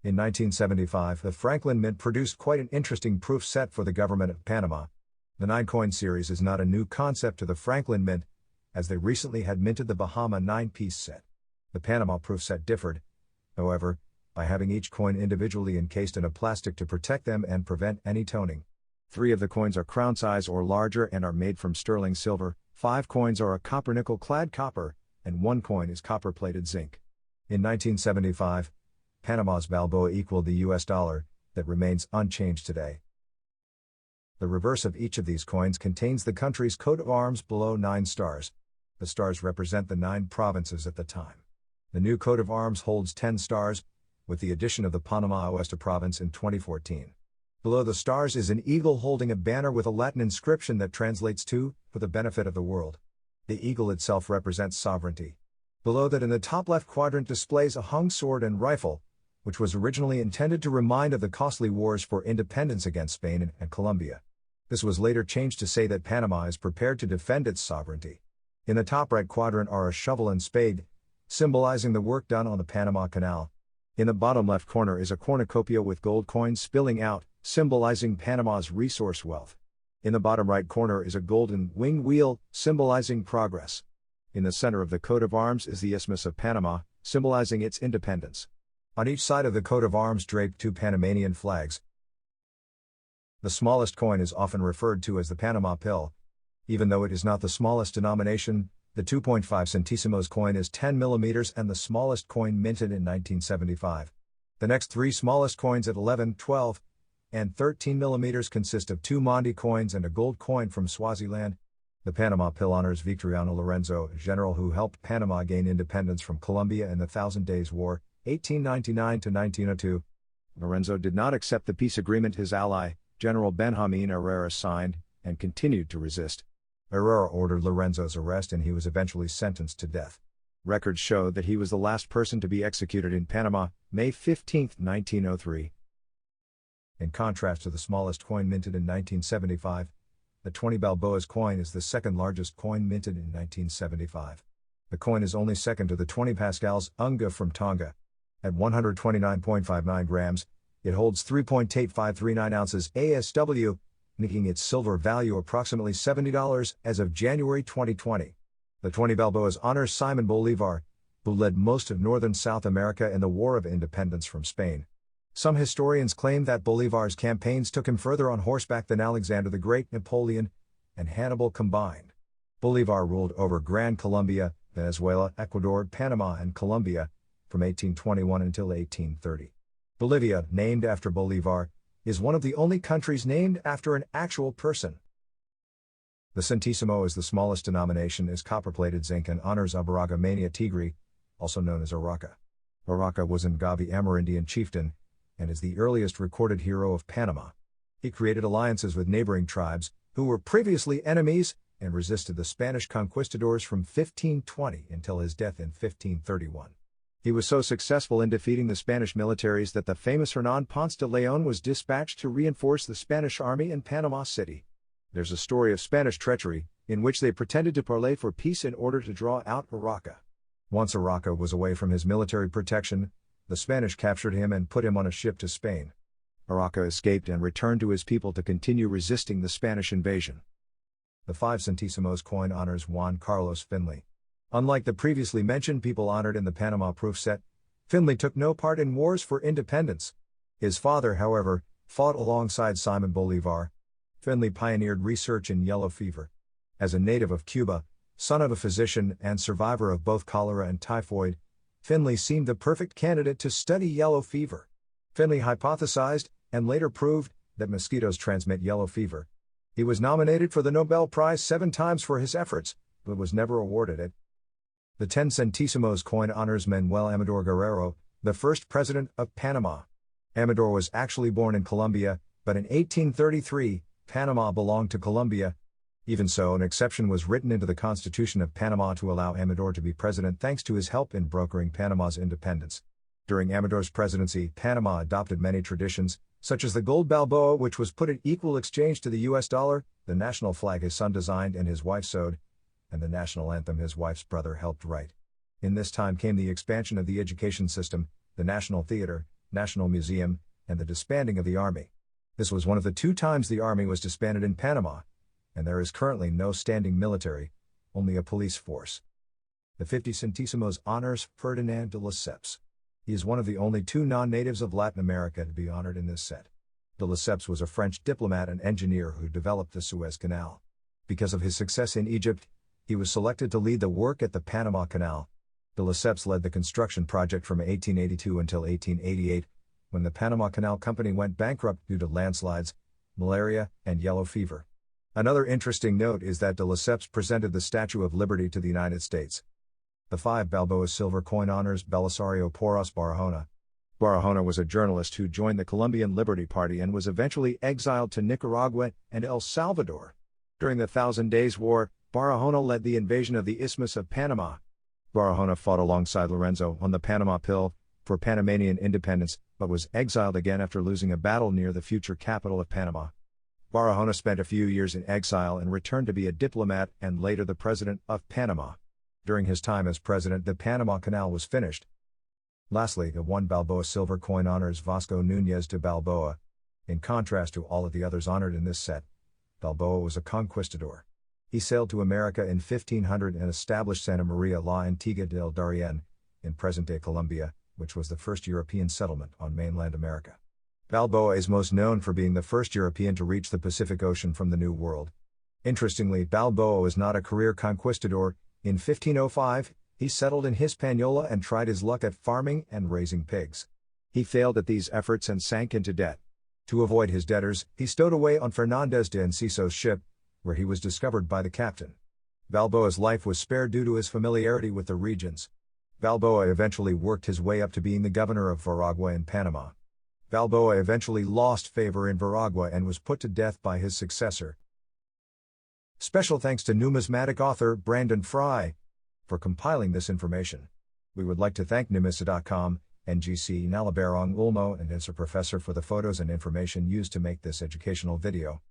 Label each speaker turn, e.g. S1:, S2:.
S1: In 1975, the Franklin Mint produced quite an interesting proof set for the government of Panama. The 9-coin series is not a new concept to the Franklin Mint, as they recently had minted the Bahama 9-piece set. The Panama proof set differed, however, by having each coin individually encased in a plastic to protect them and prevent any toning. 3 of the coins are crown size or larger and are made from sterling silver, 5 coins are a copper-nickel clad copper, and 1 coin is copper-plated zinc. In 1975, Panama's Balboa equaled the US dollar, that remains unchanged today. The reverse of each of these coins contains the country's coat of arms below 9 stars. The stars represent the 9 provinces at the time. The new coat of arms holds 10 stars, with the addition of the Panama Oeste province in 2014. Below the stars is an eagle holding a banner with a Latin inscription that translates to, for the benefit of the world. The eagle itself represents sovereignty. Below that in the top left quadrant displays a hung sword and rifle, which was originally intended to remind of the costly wars for independence against Spain and Colombia. This was later changed to say that Panama is prepared to defend its sovereignty. In the top right quadrant are a shovel and spade, symbolizing the work done on the Panama Canal. In the bottom left corner is a cornucopia with gold coins spilling out, symbolizing Panama's resource wealth. In the bottom right corner is a golden winged wheel, symbolizing progress. In the center of the coat of arms is the Isthmus of Panama, symbolizing its independence. On each side of the coat of arms draped 2 Panamanian flags. The smallest coin is often referred to as the Panama Pill. Even though it is not the smallest denomination, the 2.5 centésimos coin is 10 millimeters and the smallest coin minted in 1975. The next 3 smallest coins at 11, 12, and 13 millimeters consist of 2 Mondi coins and a gold coin from Swaziland. The Panama Pill honors Victoriano Lorenzo, a general who helped Panama gain independence from Colombia in the Thousand Days War, 1899 to 1902. Lorenzo did not accept the peace agreement his ally, General Benjamin Herrera, signed, and continued to resist. Herrera ordered Lorenzo's arrest and he was eventually sentenced to death. Records show that he was the last person to be executed in Panama, May 15, 1903. In contrast to the smallest coin minted in 1975, the 20 Balboas coin is the second largest coin minted in 1975. The coin is only second to the 20 Pascals Unga from Tonga. At 129.59 grams, it holds 3.8539 ounces ASW, making its silver value approximately $70 as of January 2020. The 20 Balboas honors Simon Bolivar, who led most of northern South America in the War of Independence from Spain. Some historians claim that Bolivar's campaigns took him further on horseback than Alexander the Great, Napoleon, and Hannibal combined. Bolivar ruled over Gran Colombia, Venezuela, Ecuador, Panama, and Colombia from 1821 until 1830. Bolivia, named after Bolivar, is one of the only countries named after an actual person. The centésimo is the smallest denomination, is copper-plated zinc and honors Abaraga Mania Tigre, also known as Araca. Araca was an Ngavi Amerindian chieftain, and is the earliest recorded hero of Panama. He created alliances with neighboring tribes, who were previously enemies, and resisted the Spanish conquistadors from 1520 until his death in 1531. He was so successful in defeating the Spanish militaries that the famous Hernán Ponce de León was dispatched to reinforce the Spanish army in Panama City. There's a story of Spanish treachery, in which they pretended to parley for peace in order to draw out Araca. Once Araca was away from his military protection, the Spanish captured him and put him on a ship to Spain. Araca escaped and returned to his people to continue resisting the Spanish invasion. The 5 centésimos coin honors Juan Carlos Finlay. Unlike the previously mentioned people honored in the Panama proof set, Finlay took no part in wars for independence. His father, however, fought alongside Simon Bolivar. Finlay pioneered research in yellow fever. As a native of Cuba, son of a physician and survivor of both cholera and typhoid, Finlay seemed the perfect candidate to study yellow fever. Finlay hypothesized, and later proved, that mosquitoes transmit yellow fever. He was nominated for the Nobel Prize 7 times for his efforts, but was never awarded it. The 10 centésimos coin honors Manuel Amador Guerrero, the first president of Panama. Amador was actually born in Colombia, but in 1833, Panama belonged to Colombia. Even so, an exception was written into the Constitution of Panama to allow Amador to be president thanks to his help in brokering Panama's independence. During Amador's presidency, Panama adopted many traditions, such as the gold Balboa, which was put at equal exchange to the US dollar, the national flag his son designed and his wife sewed, and the national anthem his wife's brother helped write. In this time came the expansion of the education system, the National Theater, National Museum, and the disbanding of the army. This was one of the 2 times the army was disbanded in Panama, and there is currently no standing military, only a police force. The 50 Centésimos honors Ferdinand de Lesseps. He is one of the only 2 non-natives of Latin America to be honored in this set. De Lesseps was a French diplomat and engineer who developed the Suez Canal. Because of his success in Egypt, he was selected to lead the work at the Panama Canal. De Lesseps led the construction project from 1882 until 1888, when the Panama Canal Company went bankrupt due to landslides, malaria, and yellow fever. Another interesting note is that de Lesseps presented the Statue of Liberty to the United States. The 5 Balboa silver coin honors Belisario Porras Barra Hona. Barra Hona was a journalist who joined the Colombian Liberty Party and was eventually exiled to Nicaragua and El Salvador. During the Thousand Days War, Barra Hona led the invasion of the Isthmus of Panama. Barra Hona fought alongside Lorenzo on the Panama Pill for Panamanian independence, but was exiled again after losing a battle near the future capital of Panama. Barra Hona spent a few years in exile and returned to be a diplomat and later the president of Panama. During his time as president, the Panama Canal was finished. Lastly, the 1 Balboa silver coin honors Vasco Núñez de Balboa. In contrast to all of the others honored in this set, Balboa was a conquistador. He sailed to America in 1500 and established Santa Maria la Antigua del Darien, in present-day Colombia, which was the first European settlement on mainland America. Balboa is most known for being the first European to reach the Pacific Ocean from the New World. Interestingly, Balboa was not a career conquistador. In 1505, he settled in Hispaniola and tried his luck at farming and raising pigs. He failed at these efforts and sank into debt. To avoid his debtors, he stowed away on Fernández de Enciso's ship, where he was discovered by the captain. Balboa's life was spared due to his familiarity with the regions. Balboa eventually worked his way up to being the governor of Veragua in Panama. Balboa eventually lost favor in Veragua and was put to death by his successor. Special thanks to numismatic author Brandon Fry for compiling this information. We would like to thank Numisa.com, NGC Nalabarong Ulmo and INSA Professor for the photos and information used to make this educational video.